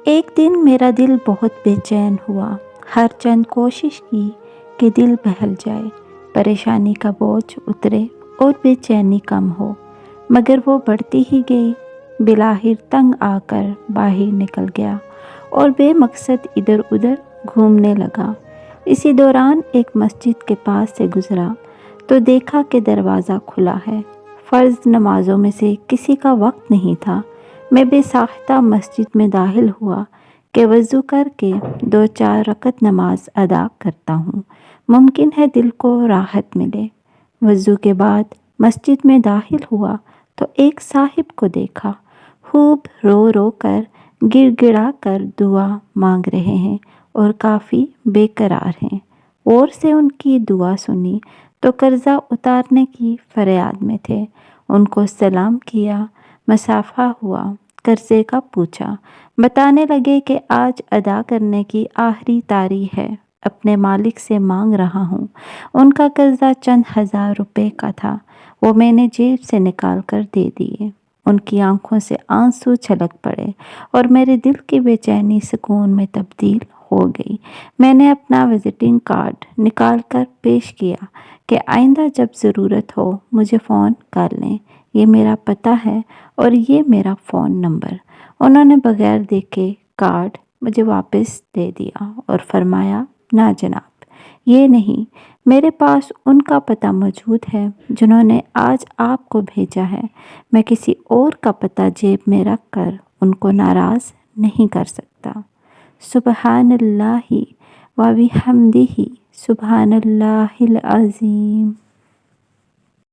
ایک دن میرا دل بہت بے چین ہوا۔ ہر چند کوشش کی کہ دل بہل جائے، پریشانی کا بوجھ اترے اور بے چینی کم ہو، مگر وہ بڑھتی ہی گئی۔ بالآخر تنگ آ کر باہر نکل گیا اور بے مقصد ادھر ادھر گھومنے لگا۔ اسی دوران ایک مسجد کے پاس سے گزرا تو دیکھا کہ دروازہ کھلا ہے۔ فرض نمازوں میں سے کسی کا وقت نہیں تھا۔ میں بے ساختہ مسجد میں داخل ہوا کہ وضو کر کے 2-4 رکعت نماز ادا کرتا ہوں، ممکن ہے دل کو راحت ملے۔ وضو کے بعد مسجد میں داخل ہوا تو ایک صاحب کو دیکھا، خوب رو رو کر گڑ گڑا کر دعا مانگ رہے ہیں اور کافی بے قرار ہیں۔ غور سے ان کی دعا سنی تو قرضہ اتارنے کی فریاد میں تھے۔ ان کو سلام کیا، مصافحہ ہوا، قرضے کا پوچھا۔ بتانے لگے کہ آج ادا کرنے کی آخری تاریخ ہے، اپنے مالک سے مانگ رہا ہوں۔ ان کا قرضہ چند ہزار روپے کا تھا، وہ میں نے جیب سے نکال کر دے دیے۔ ان کی آنکھوں سے آنسو چھلک پڑے اور میرے دل کی بے چینی سکون میں تبدیل ہو گئی۔ میں نے اپنا وزٹنگ کارڈ نکال کر پیش کیا کہ آئندہ جب ضرورت ہو مجھے فون کر لیں، یہ میرا پتہ ہے اور یہ میرا فون نمبر۔ انہوں نے بغیر دیکھے کارڈ مجھے واپس دے دیا اور فرمایا، نا جناب، یہ نہیں، میرے پاس ان کا پتہ موجود ہے جنہوں نے آج آپ کو بھیجا ہے۔ میں کسی اور کا پتہ جیب میں رکھ کر ان کو ناراض نہیں کر سکتا۔ سبحان اللہ و بحمدہ، سبحان اللہ العظیم۔